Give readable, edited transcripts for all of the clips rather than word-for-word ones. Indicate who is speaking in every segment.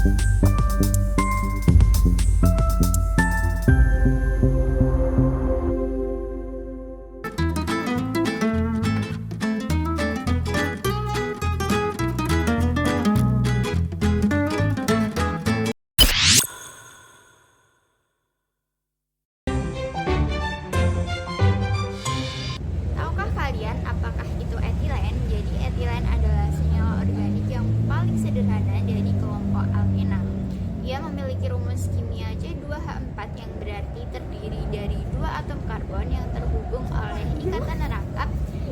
Speaker 1: Tahukah kalian apakah itu etilen? Jadi etilen adalah senyawa organik yang paling sederhana dari kelompok alkena. Ia memiliki rumus kimia C2H4 yang berarti terdiri dari 2 atom karbon yang terhubung oleh ikatan rangkap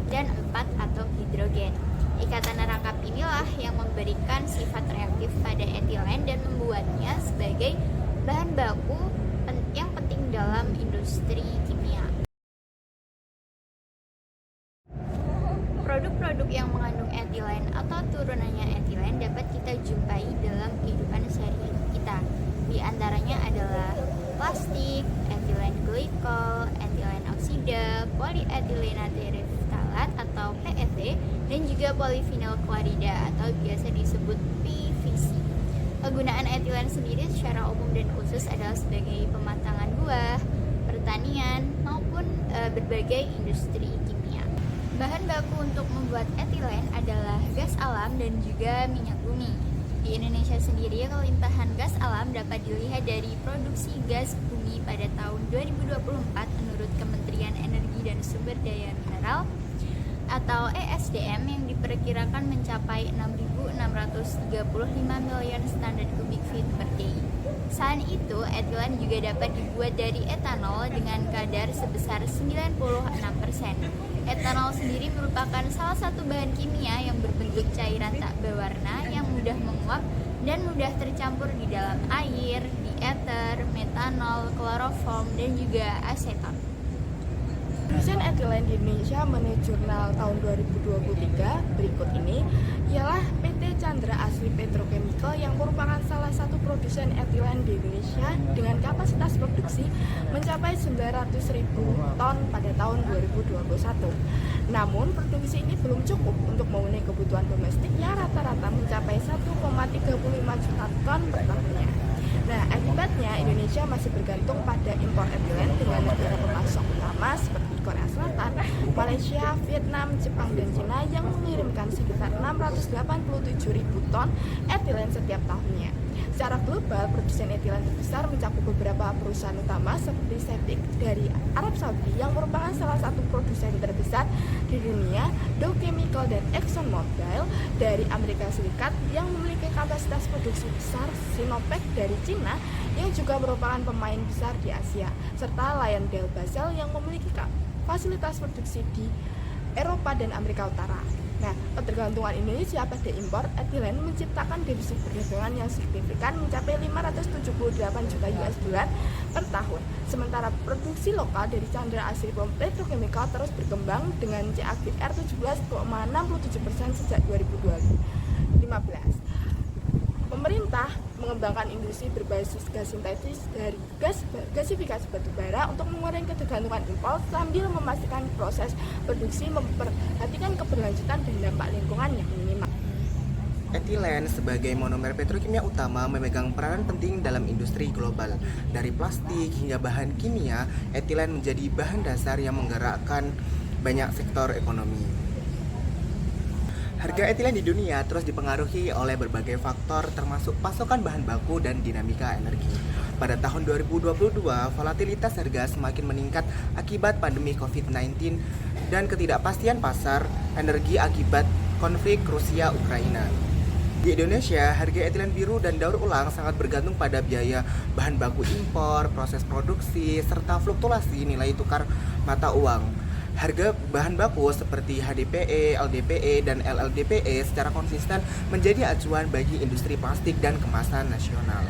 Speaker 1: dan 4 atom hidrogen. Ikatan rangkap inilah yang memberikan sifat reaktif pada etilen dan membuatnya sebagai bahan baku yang penting dalam industri kimia. Produk-produk yang mengandung etilen atau turunannya etilen dapat kita jumpai dalam kehidupan sehari-hari kita. Di antaranya adalah plastik, etilen glikol, etilen oksida, polietilenat tereftalat atau PET, dan juga polyvinyl klorida atau biasa disebut PVC. Penggunaan etilen sendiri secara umum dan khusus adalah sebagai pematangan buah, pertanian, maupun berbagai industri kimia. Bahan baku untuk membuat etilen adalah gas alam dan juga minyak bumi. Di Indonesia sendiri, kelimpahan gas alam dapat dilihat dari produksi gas bumi pada tahun 2024 menurut Kementerian Energi dan Sumber Daya Mineral atau ESDM yang diperkirakan mencapai 6.635 miliar standar kubik feet per day. Selain itu, etilen juga dapat dibuat dari etanol dengan kadar sebesar 96%. Etanol sendiri merupakan salah satu bahan kimia yang berbentuk cairan tak berwarna yang mudah menguap dan mudah tercampur di dalam air, di ether, metanol, kloroform, dan juga aseton.
Speaker 2: Produsen etilen di Indonesia menurut jurnal tahun 2023 berikut ini ialah PT Chandra Asri Petrochemical yang merupakan salah satu produsen etilen di Indonesia dengan kapasitas produksi mencapai 900.000 ton pada tahun 2021. Namun produksi ini belum cukup untuk memenuhi kebutuhan domestik yang rata-rata mencapai 1,35 juta ton per tahunnya. Nah, akibatnya Indonesia masih bergantung pada impor etilen dengan negara pemasok utama seperti Korea Selatan, Malaysia, Vietnam, Jepang, dan Cina yang mengirimkan sekitar 687.000 ton etilen setiap tahunnya. Secara global, produsen etilen terbesar mencakup beberapa perusahaan utama seperti Cetic dari Arab Saudi yang merupakan salah satu produsen terbesar di dunia, Dow Chemical dan ExxonMobil dari Amerika Serikat yang memiliki kapasitas produksi besar, Sinopec dari Cina yang juga merupakan pemain besar di Asia, serta LyondellBasell yang memiliki fasilitas produksi di Eropa dan Amerika Utara. Nah, ketergantungan Indonesia pada impor etilen menciptakan defisit perdagangan yang signifikan mencapai 578 juta US dollar per tahun. Sementara produksi lokal dari Chandra Asri Petrochemical terus berkembang dengan CAGR 17,67% sejak 2015. Pemerintah mengembangkan industri berbasis gas sintetis dari gasifikasi batubara untuk mengurangi ketergantungan impor sambil memastikan proses produksi memperhatikan keberlanjutan dan dampak lingkungan yang minimal.
Speaker 3: Etilen sebagai monomer petrokimia utama memegang peranan penting dalam industri global. Dari plastik hingga bahan kimia, etilen menjadi bahan dasar yang menggerakkan banyak sektor ekonomi. Harga etilen di dunia terus dipengaruhi oleh berbagai faktor termasuk pasokan bahan baku dan dinamika energi. Pada tahun 2022, volatilitas harga semakin meningkat akibat pandemi COVID-19 dan ketidakpastian pasar energi akibat konflik Rusia-Ukraina. Di Indonesia, harga etilen biru dan daur ulang sangat bergantung pada biaya bahan baku impor, proses produksi, serta fluktuasi nilai tukar mata uang. Harga bahan baku seperti HDPE, LDPE, dan LLDPE secara konsisten menjadi acuan bagi industri plastik dan kemasan nasional.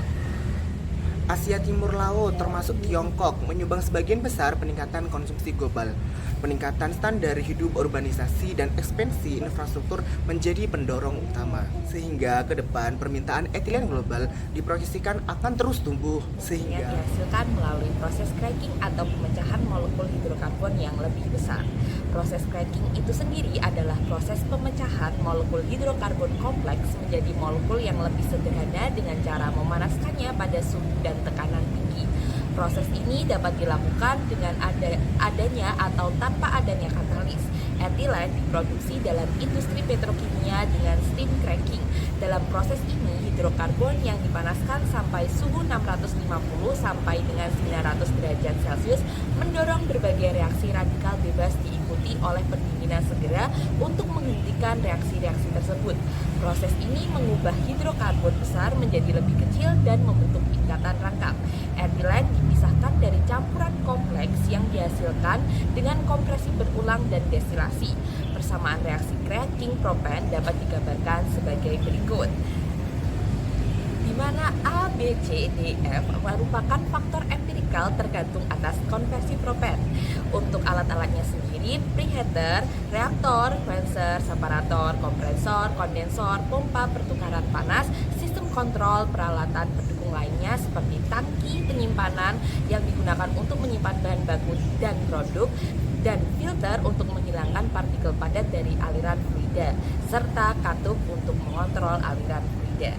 Speaker 3: Asia Timur Laut termasuk Tiongkok menyumbang sebagian besar peningkatan konsumsi global. Peningkatan standar hidup, urbanisasi, dan ekspansi infrastruktur menjadi pendorong utama. Sehingga ke depan permintaan etilen global diproyeksikan akan terus tumbuh sehingga
Speaker 4: dihasilkan melalui proses cracking atau pemecahan molekul hidrokarbon yang lebih besar. Proses cracking itu sendiri adalah proses pemecahan molekul hidrokarbon kompleks menjadi molekul yang lebih sederhana dengan cara memanaskannya pada suhu dan tekanan tinggi. Proses ini dapat dilakukan dengan adanya atau tanpa adanya katalis. Etilen diproduksi dalam industri petrokimia dengan steam cracking. Dalam proses ini, hidrokarbon yang dipanaskan sampai suhu 650 sampai dengan 900 derajat Celcius mendorong berbagai reaksi radikal bebas diikuti oleh pendinginan segera untuk menghentikan reaksi-reaksi tersebut. Proses ini mengubah hidrokarbon besar menjadi lebih kecil dan membentuk ikatan rangkap. Etilen dipisahkan dari campuran kompleks yang dihasilkan dengan kompresi berulang dan destilasi. Persamaan reaksi cracking propan dapat digambarkan sebagai berikut, di mana A, B, C, D, F merupakan faktor empirikal tergantung atas konversi propan. Untuk alat-alatnya sendiri, preheater, reaktor, quencher, separator, kompresor, kondensor, pompa pertukaran panas, sistem kontrol, peralatan pendukung lainnya seperti tangki penyimpanan yang digunakan untuk menyimpan bahan baku dan produk, dan filter untuk menghilangkan partikel padat dari aliran fluida, serta katup untuk mengontrol aliran fluida.